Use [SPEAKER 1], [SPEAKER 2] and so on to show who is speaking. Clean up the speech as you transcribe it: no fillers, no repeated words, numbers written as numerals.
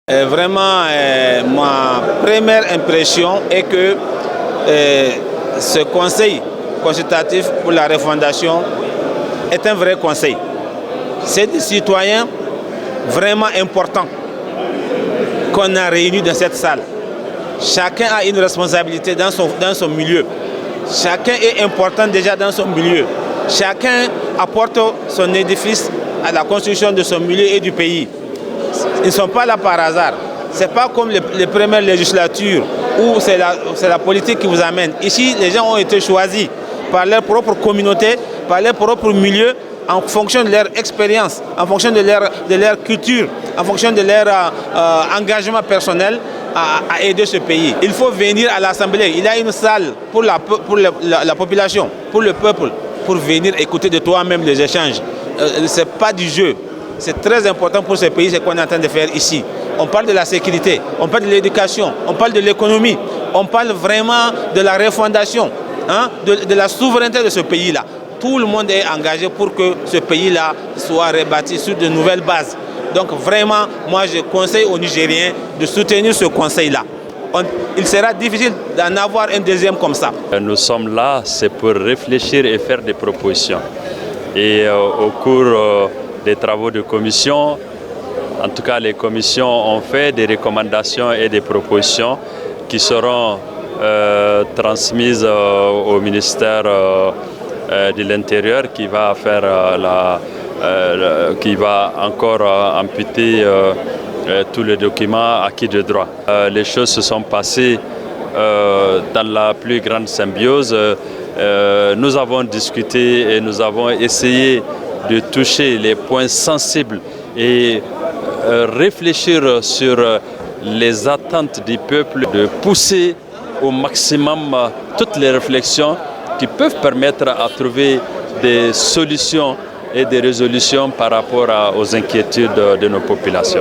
[SPEAKER 1] Vraiment, ma première impression est que ce conseil consultatif pour la refondation est un vrai conseil. C'est des citoyens vraiment importants qu'on a réunis dans cette salle. Chacun a une responsabilité dans son milieu. Chacun est important déjà dans son milieu. Chacun apporte son édifice à la construction de son milieu et du pays. Ils ne sont pas là par hasard. Ce n'est pas comme les premières législatures où c'est la politique qui vous amène. Ici, les gens ont été choisis par leur propre communauté, par leur propre milieu, en fonction de leur expérience, en fonction de leur culture, en fonction de leur engagement personnel à aider ce pays. Il faut venir à l'Assemblée. Il y a une salle pour la population, pour le peuple, pour venir écouter de toi-même les échanges. Ce n'est pas du jeu. C'est très important pour ce pays, ce qu'on est en train de faire ici. On parle de la sécurité, on parle de l'éducation, on parle de l'économie, on parle vraiment de la refondation, de la souveraineté de ce pays-là. Tout le monde est engagé pour que ce pays-là soit rebâti sur de nouvelles bases. Donc vraiment, moi je conseille aux Nigériens de soutenir ce conseil-là. Il sera difficile d'en avoir un deuxième comme ça.
[SPEAKER 2] Nous sommes là, c'est pour réfléchir et faire des propositions. Et au cours des travaux de commission, en tout cas les commissions ont fait des recommandations et des propositions qui seront transmises au ministère de l'Intérieur qui va faire qui va encore amputer tous les documents acquis de droit. Les choses se sont passées dans la plus grande symbiose. Nous avons discuté et nous avons essayé de toucher les points sensibles et réfléchir sur les attentes du peuple, de pousser au maximum toutes les réflexions qui peuvent permettre à trouver des solutions et des résolutions par rapport aux inquiétudes de nos populations.